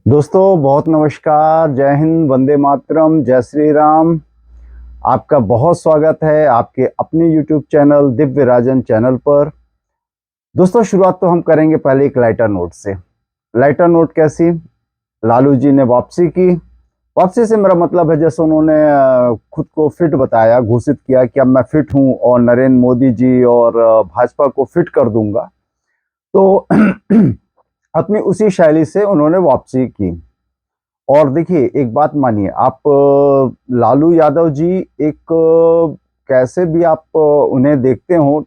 दोस्तों बहुत नमस्कार, जय हिंद, वंदे मातरम, जय श्री राम। आपका बहुत स्वागत है आपके अपने यूट्यूब चैनल दिव्य राजन चैनल पर। दोस्तों शुरुआत तो हम करेंगे पहले एक लाइटर नोट से। लाइटर नोट कैसी? लालू जी ने वापसी की। वापसी से मेरा मतलब है जैसे उन्होंने खुद को फिट बताया, घोषित किया कि अब मैं फिट हूं और नरेंद्र मोदी जी और भाजपा को फिट कर दूंगा। तो अपनी उसी शैली से उन्होंने वापसी की। और देखिए एक बात मानिए आप, लालू यादव जी एक कैसे भी आप उन्हें देखते हो,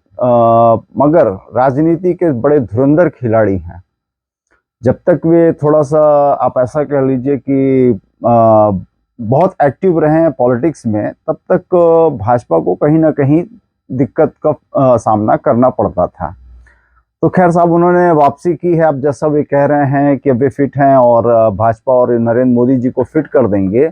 मगर राजनीति के बड़े धुरंधर खिलाड़ी हैं। जब तक वे थोड़ा सा, आप ऐसा कह लीजिए कि बहुत एक्टिव रहे हैं पॉलिटिक्स में, तब तक भाजपा को कहीं ना कहीं दिक्कत का सामना करना पड़ता था। तो खैर साहब उन्होंने वापसी की है। अब जैसा वे कह रहे हैं कि वे फिट हैं और भाजपा और नरेंद्र मोदी जी को फिट कर देंगे।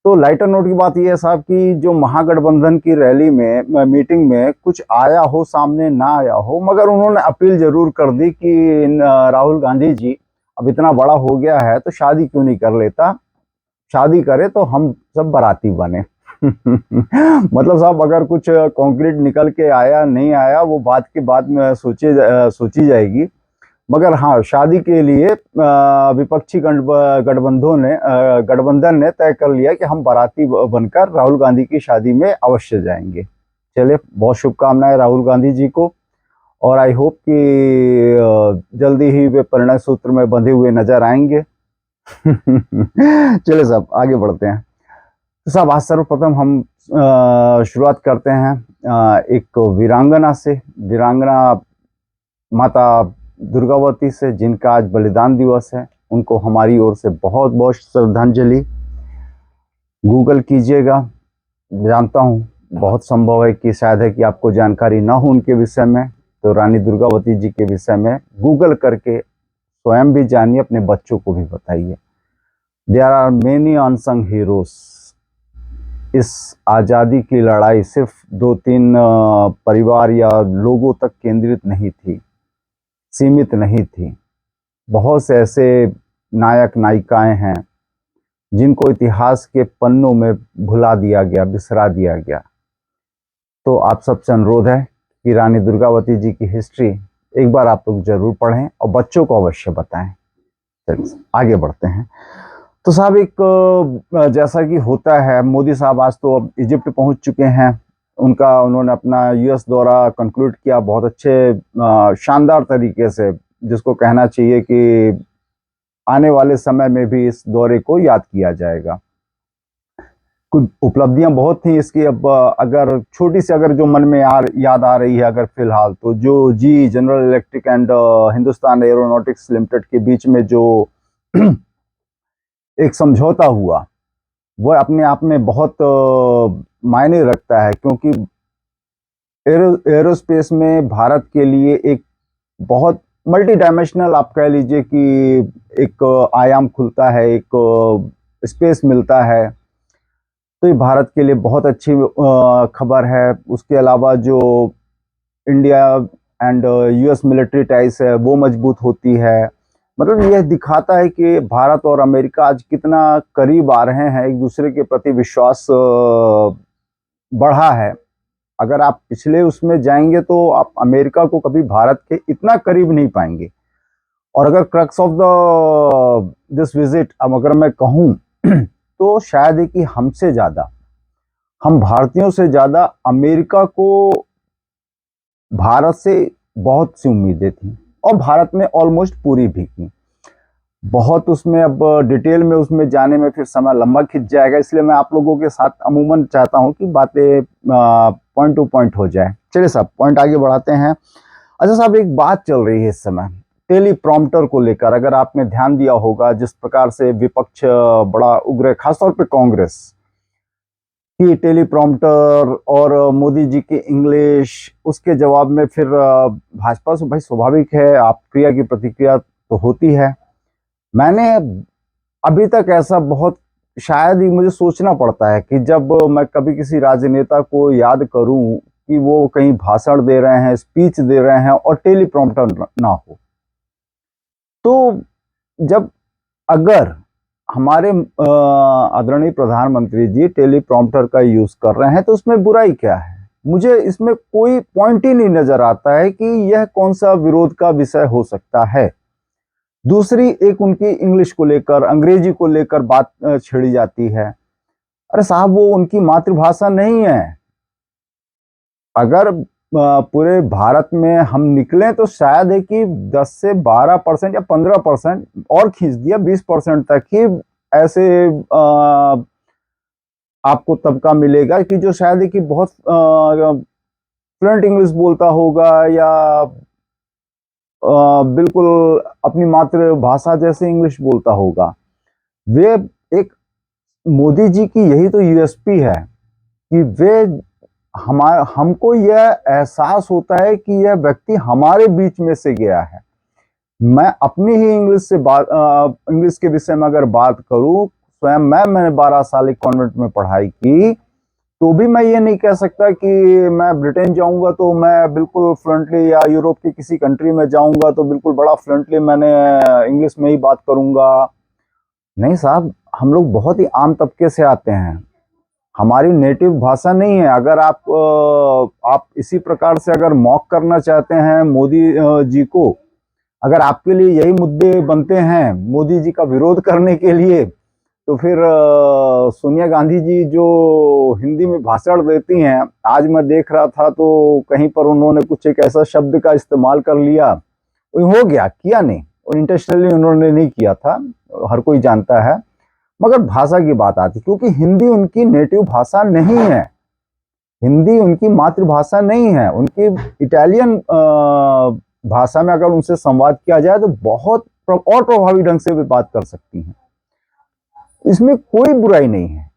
तो लाइटर नोट की बात यह है साहब कि जो महागठबंधन की रैली में, मीटिंग में कुछ आया हो सामने ना आया हो, मगर उन्होंने अपील जरूर कर दी कि राहुल गांधी जी अब इतना बड़ा हो गया है तो शादी क्यों नहीं कर लेता, शादी करे तो हम सब बाराती बने। मतलब साहब अगर कुछ कॉन्क्रीट निकल के आया नहीं आया वो बात के बाद में सोची जाएगी, मगर हाँ शादी के लिए विपक्षी गठबंधन ने तय कर लिया कि हम बाराती बनकर राहुल गांधी की शादी में अवश्य जाएंगे। चलिए बहुत शुभकामनाएं राहुल गांधी जी को, और आई होप कि जल्दी ही वे परिणय सूत्र में बंधे हुए नजर आएंगे। चलिए साहब आगे बढ़ते हैं। तो साहब आज सर्वप्रथम हम शुरुआत करते हैं एक वीरांगना से, वीरांगना माता दुर्गावती से, जिनका आज बलिदान दिवस है। उनको हमारी ओर से बहुत बहुत श्रद्धांजलि। गूगल कीजिएगा, जानता हूँ बहुत संभव है कि शायद है कि आपको जानकारी ना हो उनके विषय में, तो रानी दुर्गावती जी के विषय में गूगल करके स्वयं भी जानिए, अपने बच्चों को भी बताइए। There are many unsung heroes. इस आज़ादी की लड़ाई सिर्फ दो तीन परिवार या लोगों तक केंद्रित नहीं थी, सीमित नहीं थी। बहुत से ऐसे नायक नायिकाएं हैं जिनको इतिहास के पन्नों में भुला दिया गया, बिसरा दिया गया। तो आप सबसे अनुरोध है कि रानी दुर्गावती जी की हिस्ट्री एक बार आप लोग जरूर पढ़ें और बच्चों को अवश्य बताएं। चलिए आगे बढ़ते हैं। तो साहब एक जैसा कि होता है, मोदी साहब आज तो अब इजिप्ट पहुंच चुके हैं। उन्होंने अपना यूएस दौरा कंक्लूड किया बहुत अच्छे शानदार तरीके से, जिसको कहना चाहिए कि आने वाले समय में भी इस दौरे को याद किया जाएगा। कुछ उपलब्धियां बहुत थी इसकी। अब अगर छोटी सी, अगर जो मन में याद आ रही है अगर फिलहाल, तो जो GE General Electric and Hindustan Aeronautics Limited के बीच में जो एक समझौता हुआ, वह अपने आप में बहुत मायने रखता है, क्योंकि एरोस्पेस में भारत के लिए एक बहुत मल्टी डायमेंशनल, आप कह लीजिए कि एक आयाम खुलता है, एक स्पेस मिलता है। तो ये भारत के लिए बहुत अच्छी खबर है। उसके अलावा जो India and US military ties है वो मजबूत होती है। मतलब यह दिखाता है कि भारत और अमेरिका आज कितना करीब आ रहे हैं, एक दूसरे के प्रति विश्वास बढ़ा है। अगर आप पिछले उसमें जाएंगे तो आप अमेरिका को कभी भारत के इतना करीब नहीं पाएंगे। और अगर crux of the this visit, अब अगर मैं कहूं तो शायद है कि हमसे ज्यादा, हम भारतीयों से ज्यादा अमेरिका को भारत से बहुत सी उम्मीदें थी, और भारत में ऑलमोस्ट पूरी भी की। बहुत उसमें अब डिटेल में उसमें जाने में फिर समय लंबा खिंच जाएगा, इसलिए मैं आप लोगों के साथ अमूमन चाहता हूं कि बातें पॉइंट टू पॉइंट हो जाए। चलिए साहब पॉइंट आगे बढ़ाते हैं। अच्छा साहब एक बात चल रही है इस समय टेलीप्रॉम्प्टर को लेकर। अगर आपने ध्यान दिया होगा जिस प्रकार से विपक्ष बड़ा उग्र है, खासतौर पे कांग्रेस की टेलीप्रॉम्प्टर और मोदी जी की इंग्लिश, उसके जवाब में फिर भाजपा से, भाई स्वाभाविक है, आप क्रिया की प्रतिक्रिया तो होती है। मैंने अभी तक ऐसा बहुत, शायद ही मुझे सोचना पड़ता है कि जब मैं कभी किसी राजनेता को याद करूं कि वो कहीं भाषण दे रहे हैं, स्पीच दे रहे हैं और टेलीप्रॉम्प्टर ना हो। तो जब अगर हमारे आदरणीय प्रधानमंत्री जी टेलीप्रॉम्प्टर का यूज कर रहे हैं तो उसमें बुराई क्या है? मुझे इसमें कोई पॉइंट ही नहीं नजर आता है कि यह कौन सा विरोध का विषय हो सकता है। दूसरी एक उनकी इंग्लिश को लेकर, अंग्रेजी को लेकर बात छेड़ी जाती है। अरे साहब, वो उनकी मातृभाषा नहीं है। अगर पूरे भारत में हम निकलें तो शायद है कि 10 से 12% या 15% और खींच दिया 20% तक ही ऐसे आपको तबका मिलेगा कि जो शायद है कि बहुत फ्लुएंट इंग्लिश बोलता होगा या बिल्कुल अपनी मातृभाषा जैसे इंग्लिश बोलता होगा। वे एक मोदी जी की यही तो यूएसपी है कि वे हमको यह एहसास होता है कि यह व्यक्ति हमारे बीच में से गया है। मैं अपनी ही इंग्लिश के विषय में अगर बात करूं, स्वयं मैंने 12 साल एक कॉन्वेंट में पढ़ाई की, तो भी मैं ये नहीं कह सकता कि मैं ब्रिटेन जाऊंगा तो मैं बिल्कुल फ्लुएंटली, या यूरोप की किसी कंट्री में जाऊंगा तो बिल्कुल बड़ा फ्लुएंटली मैंने इंग्लिश में ही बात करूंगा। नहीं साहब, हम लोग बहुत ही आम तबके से आते हैं, हमारी नेटिव भाषा नहीं है। अगर आप इसी प्रकार से अगर मॉक करना चाहते हैं मोदी जी को, अगर आपके लिए यही मुद्दे बनते हैं मोदी जी का विरोध करने के लिए, तो फिर सोनिया गांधी जी जो हिंदी में भाषण देती हैं, आज मैं देख रहा था तो कहीं पर उन्होंने कुछ एक ऐसा शब्द का इस्तेमाल कर लिया, हो गया, किया नहीं, और इंटेंशनली उन्होंने नहीं किया था, हर कोई जानता है। मगर भाषा की बात आती, क्योंकि हिंदी उनकी नेटिव भाषा नहीं है, हिंदी उनकी मातृभाषा नहीं है। उनकी इटालियन भाषा में अगर उनसे संवाद किया जाए तो बहुत और प्रभावी ढंग से वे बात कर सकती हैं। इसमें कोई बुराई नहीं है।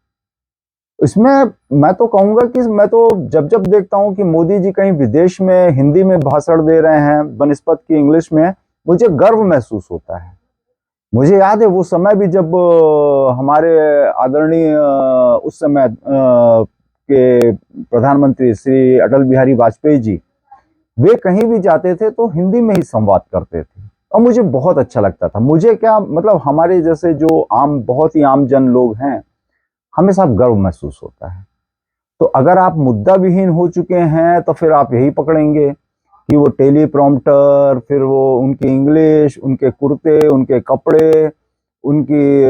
इसमें मैं तो कहूंगा कि मैं तो जब जब देखता हूं कि मोदी जी कहीं विदेश में हिंदी में भाषण दे रहे हैं बनिस्पत की इंग्लिश में, मुझे गर्व महसूस होता है। मुझे याद है वो समय भी जब हमारे आदरणीय उस समय के प्रधानमंत्री श्री अटल बिहारी वाजपेयी जी, वे कहीं भी जाते थे तो हिंदी में ही संवाद करते थे, और मुझे बहुत अच्छा लगता था। मुझे क्या मतलब, हमारे जैसे जो बहुत ही आम जन लोग हैं, हमेशा गर्व महसूस होता है। तो अगर आप मुद्दा विहीन हो चुके हैं तो फिर आप यही पकड़ेंगे कि वो टेलीप्रॉम्प्टर, फिर वो उनकी इंग्लिश, उनके कुर्ते, उनके कपड़े, उनकी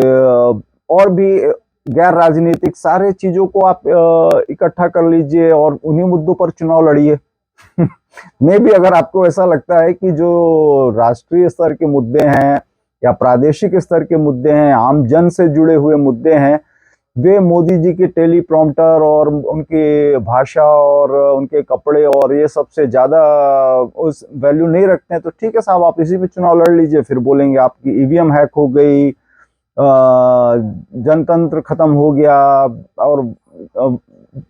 और भी गैर राजनीतिक सारे चीजों को आप इकट्ठा कर लीजिए और उन्हीं मुद्दों पर चुनाव लड़िए। में भी अगर आपको ऐसा लगता है कि जो राष्ट्रीय स्तर के मुद्दे हैं या प्रादेशिक स्तर के मुद्दे हैं, आम जन से जुड़े हुए मुद्दे हैं, वे मोदी जी के टेलीप्रॉम्प्टर और उनकी भाषा और उनके कपड़े और ये सबसे ज्यादा उस वैल्यू नहीं रखते हैं, तो ठीक है साहब, आप इसी पे चुनाव लड़ लीजिए। फिर बोलेंगे आपकी ईवीएम हैक हो गई, जनतंत्र खत्म हो गया, और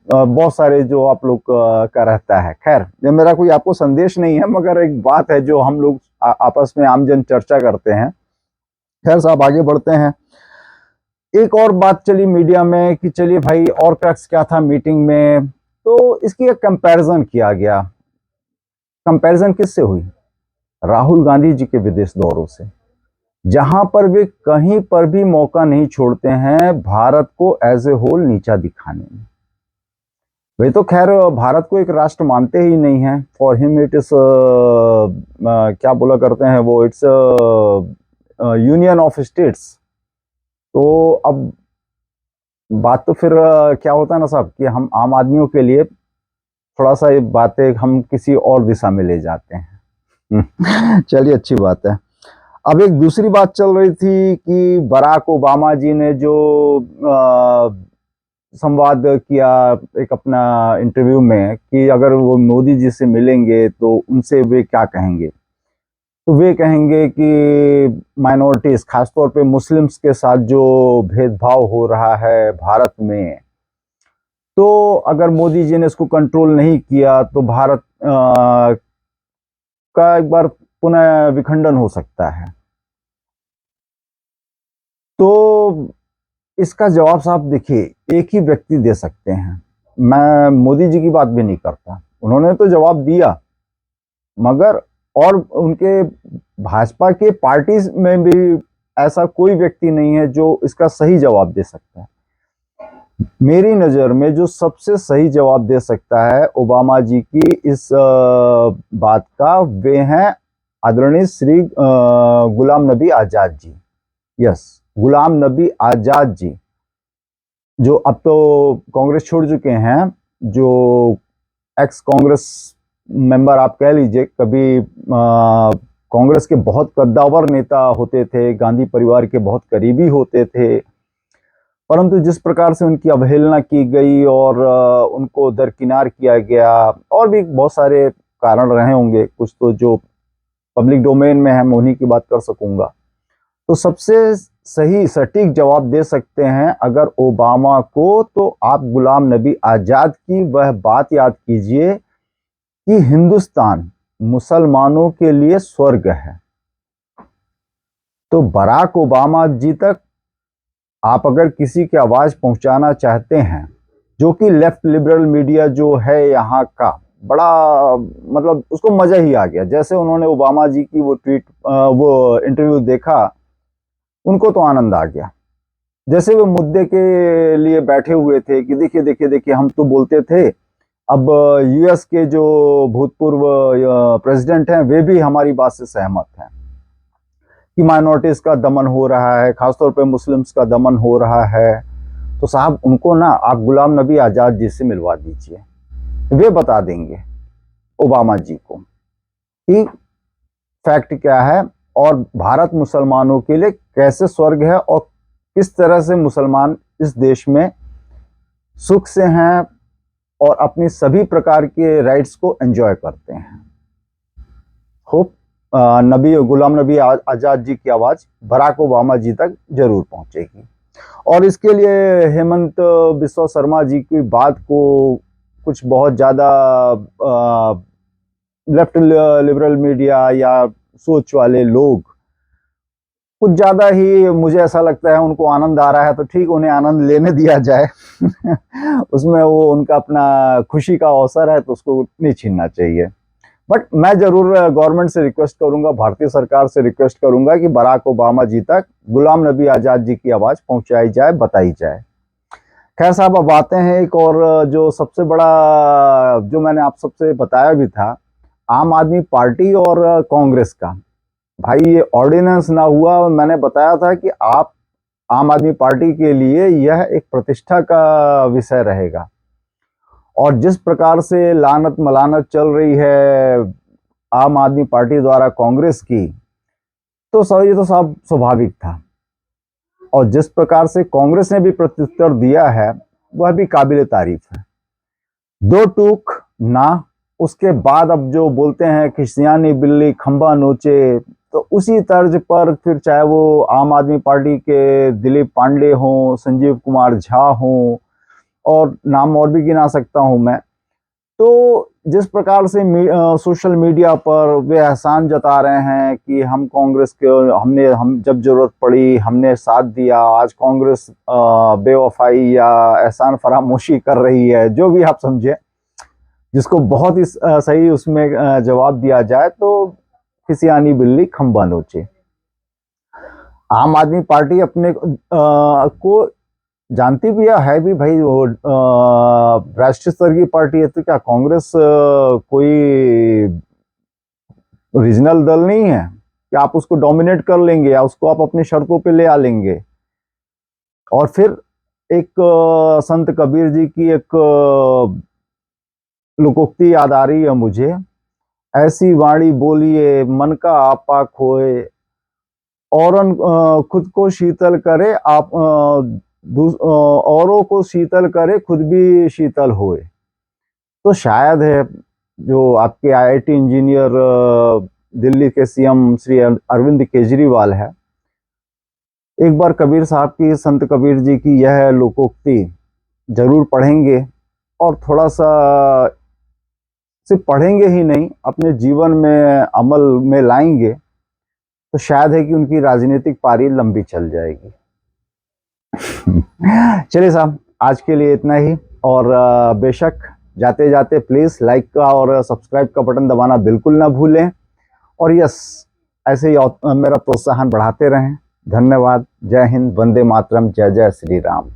बहुत सारे जो आप लोग का रहता है। खैर, ये मेरा कोई आपको संदेश नहीं है, मगर एक बात है जो हम लोग आपस में आमजन चर्चा करते हैं। खैर साहब, आगे बढ़ते हैं। एक और बात चली मीडिया में कि चलिए भाई, और क्रक्स क्या था मीटिंग में, तो इसकी एक कंपैरिजन किया गया। कंपैरिजन किससे हुई? राहुल गांधी जी के विदेश दौरों से, जहां पर वे कहीं पर भी मौका नहीं छोड़ते हैं भारत को एज ए होल नीचा दिखाने में। वे तो खैर भारत को एक राष्ट्र मानते ही नहीं हैं। फॉर हिम इट इज क्या बोला करते हैं वो, इट्स यूनियन ऑफ स्टेट्स। तो अब बात तो फिर क्या होता है ना साहब, कि हम आम आदमियों के लिए थोड़ा सा ये बातें हम किसी और दिशा में ले जाते हैं। चलिए, अच्छी बात है। अब एक दूसरी बात चल रही थी कि बराक ओबामा जी ने जो संवाद किया एक अपना इंटरव्यू में, कि अगर वो मोदी जी से मिलेंगे तो उनसे वे क्या कहेंगे, तो वे कहेंगे कि माइनॉरिटीज, खासतौर पे मुस्लिम्स के साथ जो भेदभाव हो रहा है भारत में, तो अगर मोदी जी ने इसको कंट्रोल नहीं किया तो भारत का एक बार पुनः विखंडन हो सकता है। तो इसका जवाब साहब देखिए, एक ही व्यक्ति दे सकते हैं। मैं मोदी जी की बात भी नहीं करता, उन्होंने तो जवाब दिया, मगर और उनके भाजपा के पार्टी में भी ऐसा कोई व्यक्ति नहीं है जो इसका सही जवाब दे सकता है। मेरी नज़र में जो सबसे सही जवाब दे सकता है ओबामा जी की इस बात का, वे हैं आदरणीय श्री गुलाम नबी आज़ाद जी। यस, गुलाम नबी आज़ाद जी, जो अब तो कांग्रेस छोड़ चुके हैं, जो एक्स कांग्रेस मेंबर आप कह लीजिए, कभी कांग्रेस के बहुत कद्दावर नेता होते थे, गांधी परिवार के बहुत करीबी होते थे, परंतु जिस प्रकार से उनकी अवहेलना की गई और उनको दरकिनार किया गया, और भी बहुत सारे कारण रहे होंगे, कुछ तो जो पब्लिक डोमेन में है मैं उन्हीं की बात कर सकूंगा। तो सबसे सही सटीक जवाब दे सकते हैं अगर ओबामा को, तो आप गुलाम नबी आज़ाद की वह बात याद कीजिए कि हिंदुस्तान मुसलमानों के लिए स्वर्ग है। तो बराक ओबामा जी तक आप अगर किसी की आवाज़ पहुंचाना चाहते हैं, जो कि लेफ्ट लिबरल मीडिया जो है यहाँ का, बड़ा मतलब उसको मज़ा ही आ गया। जैसे उन्होंने ओबामा जी की वो इंटरव्यू देखा, उनको तो आनंद आ गया। जैसे वो मुद्दे के लिए बैठे हुए थे कि देखिए देखिए देखिए, हम तो बोलते थे, अब यूएस के जो भूतपूर्व प्रेसिडेंट हैं वे भी हमारी बात से सहमत हैं कि माइनॉरिटीज़ का दमन हो रहा है, खासतौर पे मुस्लिम्स का दमन हो रहा है। तो साहब उनको ना आप गुलाम नबी आज़ाद जी से मिलवा दीजिए, वे बता देंगे ओबामा जी को कि फैक्ट क्या है और भारत मुसलमानों के लिए कैसे स्वर्ग है और किस तरह से मुसलमान इस देश में सुख से हैं और अपनी सभी प्रकार के राइट्स को एंजॉय करते हैं। होप गुलाम नबी आज़ाद जी की आवाज़ बराक ओबामा जी तक जरूर पहुंचेगी। और इसके लिए हेमंत बिस्वा शर्मा जी की बात को कुछ बहुत ज़्यादा लेफ्ट लिबरल मीडिया या सोच वाले लोग कुछ ज़्यादा ही, मुझे ऐसा लगता है उनको आनंद आ रहा है, तो ठीक, उन्हें आनंद लेने दिया जाए उसमें वो उनका अपना खुशी का अवसर है, तो उसको नहीं छीनना चाहिए। बट मैं जरूर गवर्नमेंट से रिक्वेस्ट करूंगा, भारतीय सरकार से रिक्वेस्ट करूंगा कि बराक ओबामा जी तक गुलाम नबी आज़ाद जी की आवाज़ पहुंचाई जाए, बताई जाए। खैर साहब, अब आते हैं एक और जो सबसे बड़ा, जो मैंने आप सबसे बताया भी था, आम आदमी पार्टी और कांग्रेस का। भाई ये ऑर्डिनेंस ना हुआ, मैंने बताया था कि आप आम आदमी पार्टी के लिए यह एक प्रतिष्ठा का विषय रहेगा। और जिस प्रकार से लानत मलानत चल रही है आम आदमी पार्टी द्वारा कांग्रेस की, तो ये तो सब स्वाभाविक था। और जिस प्रकार से कांग्रेस ने भी प्रत्युत्तर दिया है वह भी काबिल तारीफ है। दो टूक ना, उसके बाद अब जो बोलते हैं कि सियानी बिल्ली खंबा नोचे, तो उसी तर्ज पर फिर चाहे वो आम आदमी पार्टी के दिलीप पांडे हों, संजीव कुमार झा हों, और नाम और भी गिना सकता हूं मैं, तो जिस प्रकार से सोशल मीडिया पर वे एहसान जता रहे हैं कि हम कांग्रेस के, हम जब जरूरत पड़ी हमने साथ दिया, आज कांग्रेस बेवफाई या एहसान फरामोशी कर रही है, जो भी आप समझे, जिसको बहुत ही सही उसमें जवाब दिया जाए तो किसी आनी बिल्ली खंबा नोचे। आम आदमी पार्टी अपने को जानती भी है भी, भाई वो राष्ट्रीय स्तर की पार्टी है, तो क्या कांग्रेस कोई रीजनल दल नहीं है कि आप उसको डोमिनेट कर लेंगे या उसको आप अपनी शर्तों पे ले आ लेंगे। और फिर एक संत कबीर जी की एक लोकोक्ति याद आ रही है मुझे, ऐसी वाणी बोलिए मन का आपा खोए, और खुद को शीतल करे आप, औरों को शीतल करे खुद भी शीतल होए। तो शायद है जो आपके आईआईटी इंजीनियर दिल्ली के सीएम श्री अरविंद केजरीवाल है, एक बार कबीर साहब की, संत कबीर जी की यह लोकोक्ति जरूर पढ़ेंगे और थोड़ा सा, सिर्फ पढ़ेंगे ही नहीं, अपने जीवन में अमल में लाएंगे, तो शायद है कि उनकी राजनीतिक पारी लंबी चल जाएगी। चलिए साहब, आज के लिए इतना ही। और बेशक जाते जाते प्लीज़ लाइक का और सब्सक्राइब का बटन दबाना बिल्कुल ना भूलें। और यस, ऐसे ही मेरा प्रोत्साहन बढ़ाते रहें। धन्यवाद। जय हिंद, वंदे मातरम, जय जय श्री राम।